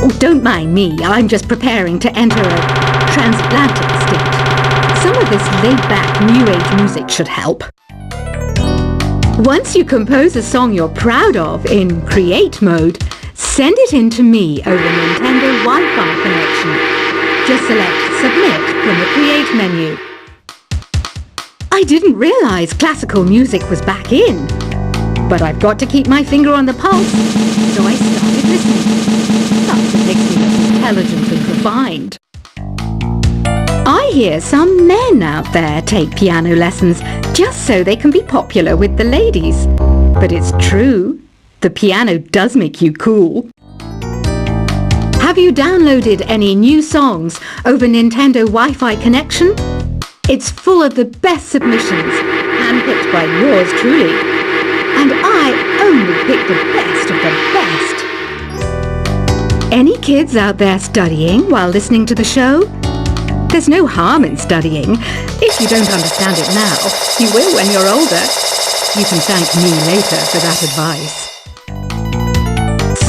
Oh, don't mind me. I'm just preparing to enter a transatlantic state. Some of this laid-back New Age music should help. Once you compose a song you're proud of in create mode, send it in to me over Nintendo Wi-Fi connection. Just select Submit from the Create menu. I didn't realize classical music was back in. But I've got to keep my finger on the pulse, so I started listening. Plus, it makes me look intelligent and refined. I hear some men out there take piano lessons just so they can be popular with the ladies. But it's true, the piano does make you cool. Have you downloaded any new songs over Nintendo Wi-Fi connection? It's full of the best submissions, handpicked by yours truly. And I only pick the best of the best. Any kids out there studying while listening to the show? There's no harm in studying. If you don't understand it now, you will when you're older. You can thank me later for that advice.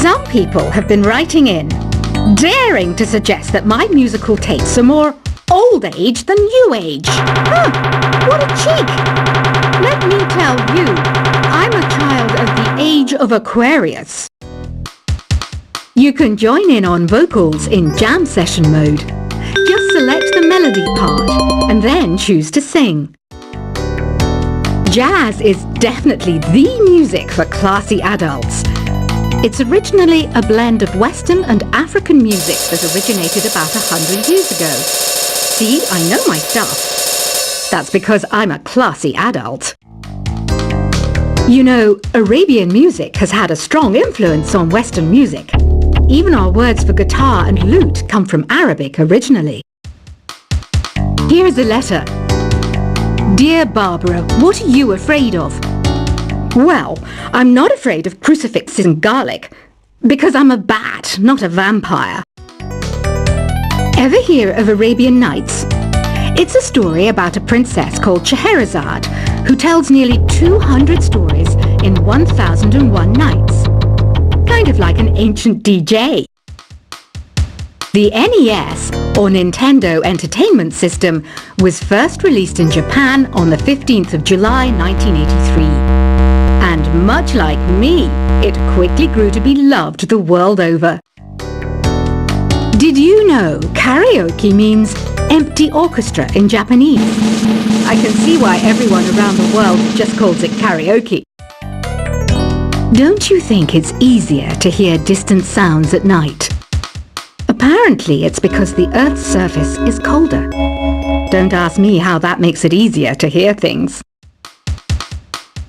Some people have been writing in, daring to suggest that my musical tastes are more old age than new age. Huh, what a cheek! Let me tell you, I'm a child of the age of Aquarius. You can join in on vocals in jam session mode. Just select the melody part and then choose to sing. Jazz is definitely the music for classy adults. It's originally a blend of Western and African music that originated about 100 years ago. See, I know my stuff. That's because I'm a classy adult. You know, Arabian music has had a strong influence on Western music. Even our words for guitar and lute come from Arabic originally. Here's a letter. Dear Barbara, what are you afraid of? Well, I'm not afraid of crucifixes and garlic, because I'm a bat, not a vampire. Ever hear of Arabian Nights? It's a story about a princess called Scheherazade, who tells nearly 200 stories in 1001 nights. Kind of like an ancient DJ. The NES, or Nintendo Entertainment System, was first released in Japan on the 15th of July 1983. And much like me, it quickly grew to be loved the world over. Did you know karaoke means empty orchestra in Japanese? I can see why everyone around the world just calls it karaoke. Don't you think it's easier to hear distant sounds at night? Apparently it's because the Earth's surface is colder. Don't ask me how that makes it easier to hear things.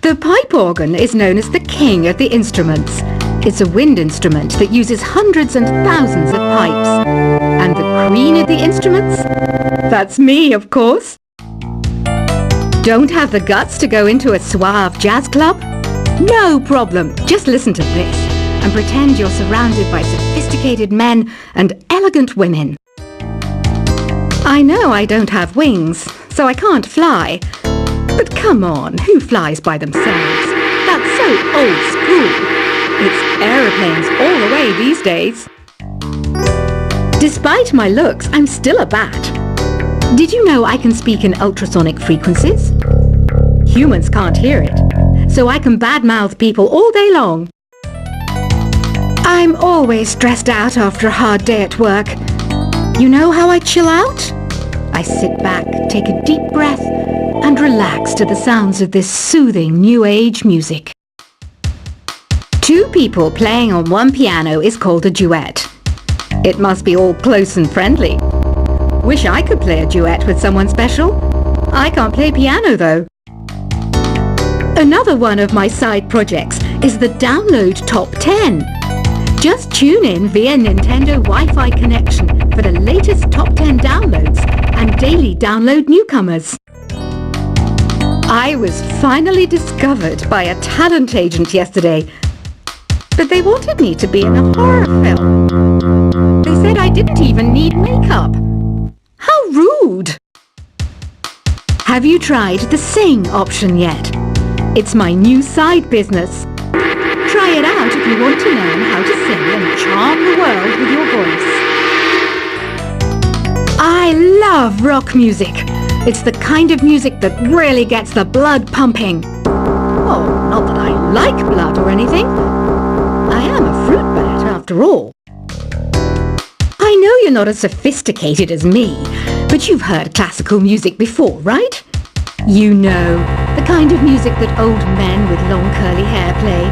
The pipe organ is known as the king of the instruments. It's a wind instrument that uses hundreds and thousands of pipes. And the queen of the instruments? That's me, of course. Don't have the guts to go into a suave jazz club? No problem. Just listen to this and pretend you're surrounded by sophisticated men and elegant women. I know I don't have wings, so I can't fly. But come on, who flies by themselves? That's so old school. It's aeroplanes all the way these days. Despite my looks, I'm still a bat. Did you know I can speak in ultrasonic frequencies? Humans can't hear it, so I can badmouth people all day long. I'm always stressed out after a hard day at work. You know how I chill out? I sit back, take a deep breath, and relax to the sounds of this soothing new age music. Two people playing on one piano is called a duet. It must be all close and friendly. Wish I could play a duet with someone special. I can't play piano though. Another one of my side projects is the Download Top 10. Just tune in via Nintendo Wi-Fi connection for the latest top 10 downloads and daily download newcomers. I was finally discovered by a talent agent yesterday, but they wanted me to be in a horror film. They said I didn't even need makeup. How rude! Have you tried the Sing option yet? It's my new side business. Try it out if you want to learn how to sing and charm the world with your voice. I love rock music. It's the kind of music that really gets the blood pumping. Oh, not that I like blood or anything. I am a fruit bat after all. I know you're not as sophisticated as me, but you've heard classical music before, right? You know, the kind of music that old men with long curly hair play.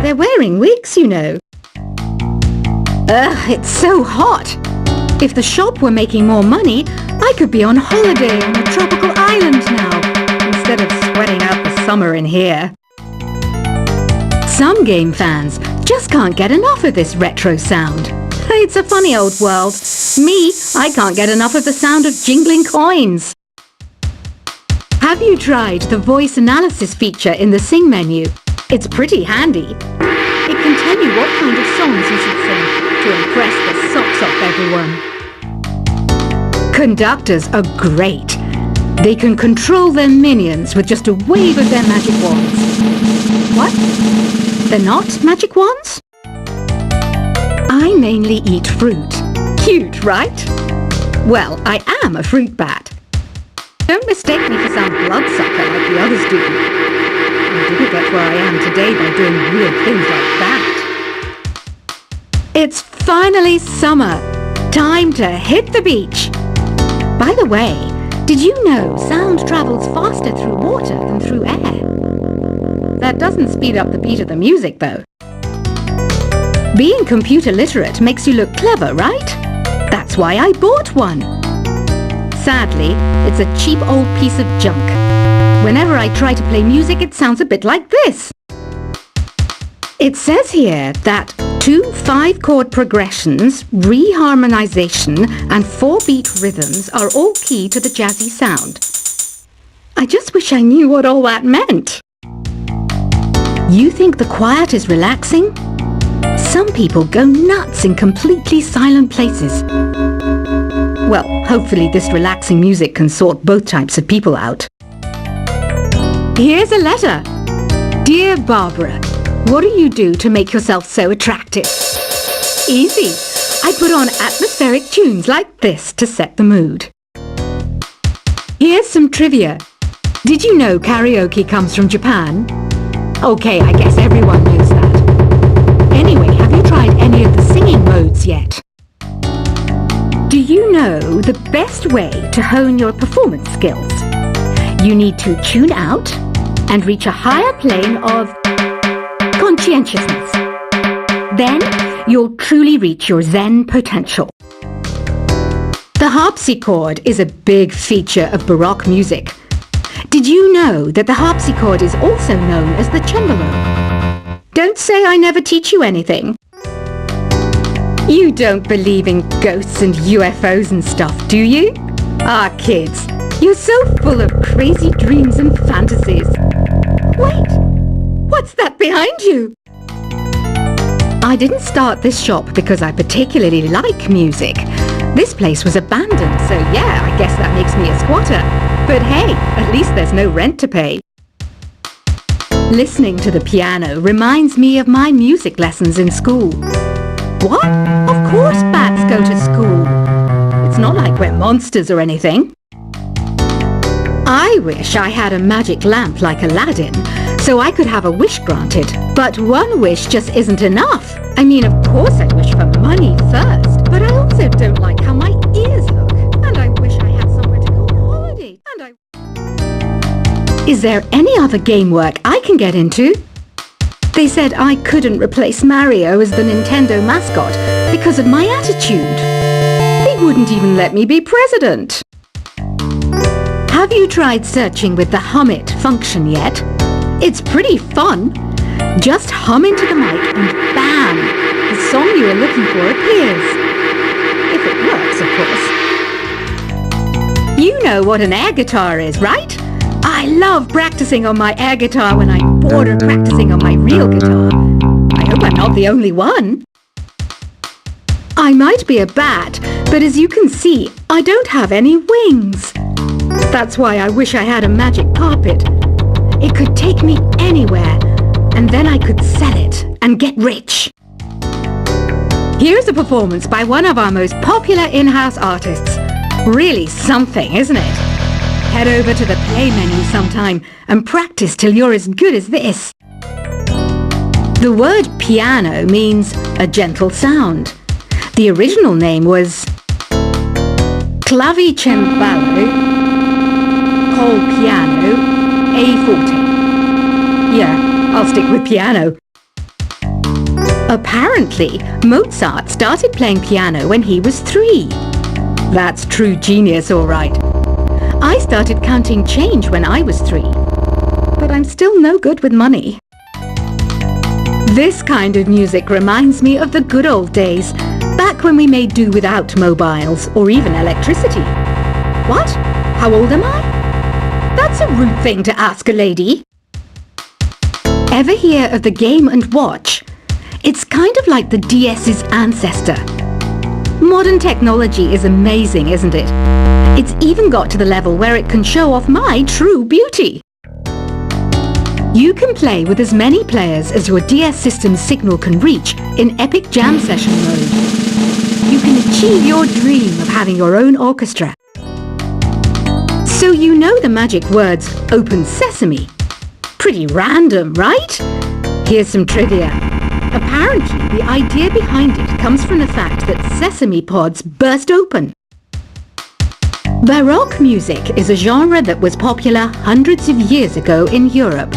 They're wearing wigs, you know. Ugh, it's so hot. If the shop were making more money, I could be on holiday on a tropical island now, instead of sweating out the summer in here. Some game fans just can't get enough of this retro sound. It's a funny old world. Me, I can't get enough of the sound of jingling coins. Have you tried the voice analysis feature in the Sing menu? It's pretty handy. It can tell you what kind of songs you should sing to impress the socks off everyone. Conductors are great. They can control their minions with just a wave of their magic wands. What? They're not magic wands? I mainly eat fruit. Cute, right? Well, I am a fruit bat. Don't mistake me for some bloodsucker like the others do. I didn't get where I am today by doing weird things like that. It's finally summer. Time to hit the beach. By the way, did you know sound travels faster through water than through air? That doesn't speed up the beat of the music, though. Being computer literate makes you look clever, right? That's why I bought one. Sadly, it's a cheap old piece of junk. Whenever I try to play music, it sounds a bit like this. It says here that 2 5-chord progressions, reharmonization, and 4-beat rhythms are all key to the jazzy sound. I just wish I knew what all that meant. You think the quiet is relaxing? Some people go nuts in completely silent places. Well, hopefully this relaxing music can sort both types of people out. Here's a letter. Dear Barbara, what do you do to make yourself so attractive? Easy. I put on atmospheric tunes like this to set the mood. Here's some trivia. Did you know karaoke comes from Japan? Okay, I guess everyone knows that. Anyway, have you tried any of the singing modes yet? Do you know the best way to hone your performance skills? You need to tune out and reach a higher plane of conscientiousness. Then you'll truly reach your Zen potential. The harpsichord is a big feature of Baroque music. Did you know that the harpsichord is also known as the cembalo? Don't say I never teach you anything. You don't believe in ghosts and UFOs and stuff, do you? Ah, kids, you're so full of crazy dreams and fantasies. Wait, what's that behind you? I didn't start this shop because I particularly like music. This place was abandoned, so yeah, I guess that makes me a squatter. But hey, at least there's no rent to pay. Listening to the piano reminds me of my music lessons in school. What? Of course bats go to school. It's not like we're monsters or anything. I wish I had a magic lamp like Aladdin, so I could have a wish granted. But one wish just isn't enough. I mean, of course I'd wish for money first, but I also don't like how my ears look. And I wish I had somewhere to go on holiday. Is there any other game work I can get into? They said I couldn't replace Mario as the Nintendo mascot because of my attitude. They wouldn't even let me be president. Have you tried searching with the Hum It function yet? It's pretty fun. Just hum into the mic and bam! The song you are looking for appears. If it works, of course. You know what an air guitar is, right? I love practicing on my air guitar when I'm bored of practicing on my real guitar. I hope I'm not the only one. I might be a bat, but as you can see, I don't have any wings. That's why I wish I had a magic carpet. It could take me anywhere, and then I could sell it and get rich. Here's a performance by one of our most popular in-house artists. Really something, isn't it? Head over to the play menu sometime and practice till you're as good as this. The word piano means a gentle sound. The original name was clavicembalo col piano a forte. Yeah, I'll stick with piano. Apparently, Mozart started playing piano when he was 3. That's true genius, all right. I started counting change when I was 3, but I'm still no good with money. This kind of music reminds me of the good old days, back when we made do without mobiles or even electricity. What? How old am I? That's a rude thing to ask a lady. Ever hear of the Game & Watch? It's kind of like the DS's ancestor. Modern technology is amazing, isn't it? It's even got to the level where it can show off my true beauty. You can play with as many players as your DS system's signal can reach in epic jam session mode. You can achieve your dream of having your own orchestra. So you know the magic words "Open Sesame." Pretty random, right? Here's some trivia. Apparently, the idea behind it comes from the fact that sesame pods burst open. Baroque music is a genre that was popular hundreds of years ago in Europe.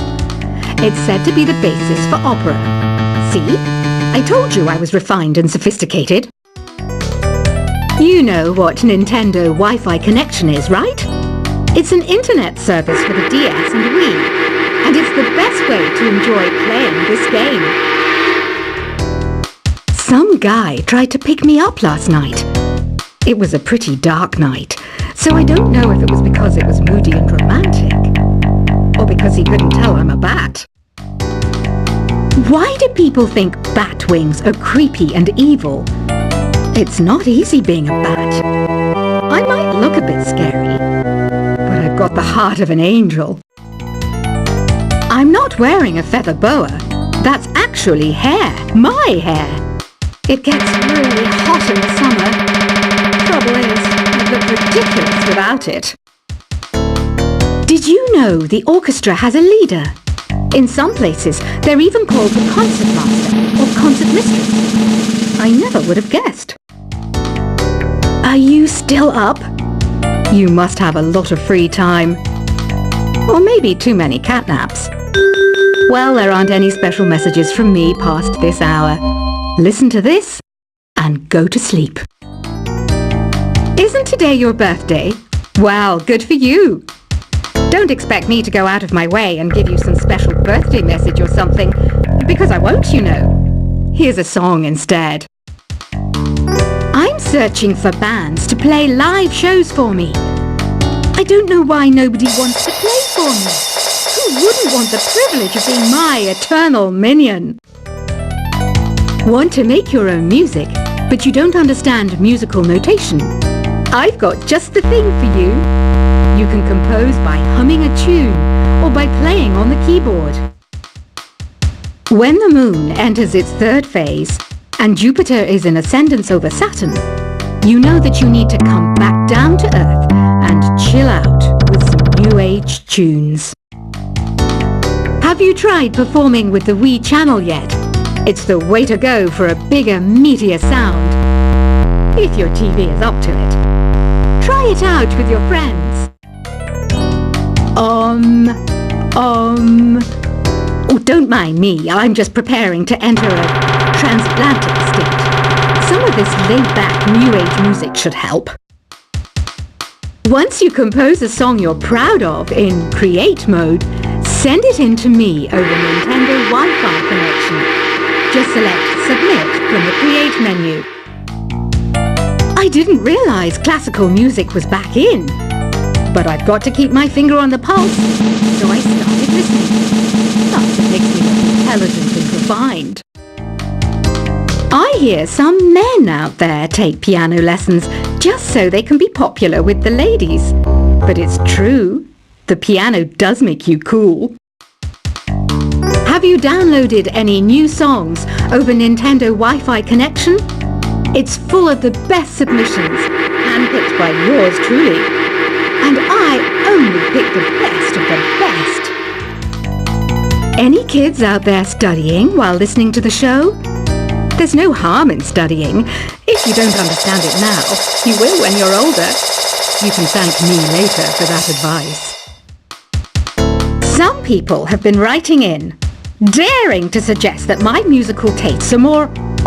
It's said to be the basis for opera. See? I told you I was refined and sophisticated. You know what Nintendo Wi-Fi connection is, right? It's an internet service for the DS and Wii, and it's the best way to enjoy playing this game. Some guy tried to pick me up last night. It was a pretty dark night, so I don't know if it was because it was moody and romantic, or because he couldn't tell I'm a bat. Why do people think bat wings are creepy and evil? It's not easy being a bat. I might look a bit scary, but I've got the heart of an angel. I'm not wearing a feather boa. That's actually hair, my hair. It gets really hot in the summer. Trouble is, I'd look ridiculous without it. Did you know the orchestra has a leader? In some places, they're even called the concertmaster or concert mistress. I never would have guessed. Are you still up? You must have a lot of free time. Or maybe too many catnaps. Well, there aren't any special messages from me past this hour. Listen to this and go to sleep. Isn't today your birthday? Well, good for you. Don't expect me to go out of my way and give you some special birthday message or something, because I won't, you know. Here's a song instead. I'm searching for bands to play live shows for me. I don't know why nobody wants to play for me. Who wouldn't want the privilege of being my eternal minion? Want to make your own music, but you don't understand musical notation? I've got just the thing for you. You can compose by humming a tune or by playing on the keyboard. When the moon enters its 3rd phase and Jupiter is in ascendance over Saturn, you know that you need to come back down to Earth and chill out with some new age tunes. Have you tried performing with the Wii channel yet? It's the way to go for a bigger, meatier sound. If your TV is up to it. Try it out with your friends. Oh, don't mind me. I'm just preparing to enter a transatlantic state. Some of this laid-back, new-age music should help. Once you compose a song you're proud of in Create mode, send it in to me over Nintendo Wi-Fi connection. Just select Submit from the Create menu. I didn't realize classical music was back in, but I've got to keep my finger on the pulse, so I started listening. Plus, it makes me look intelligent and refined. I hear some men out there take piano lessons just so they can be popular with the ladies. But it's true, the piano does make you cool. Have Have you downloaded any new songs over Nintendo Wi-Fi connection? It's full of the best submissions, handpicked by yours truly. And I only pick the best of the best. Any kids out there studying while listening to the show? There's no harm in studying. If you don't understand it now, you will when you're older. You can thank me later for that advice. Some people have been writing in, daring to suggest that my musical tastes are more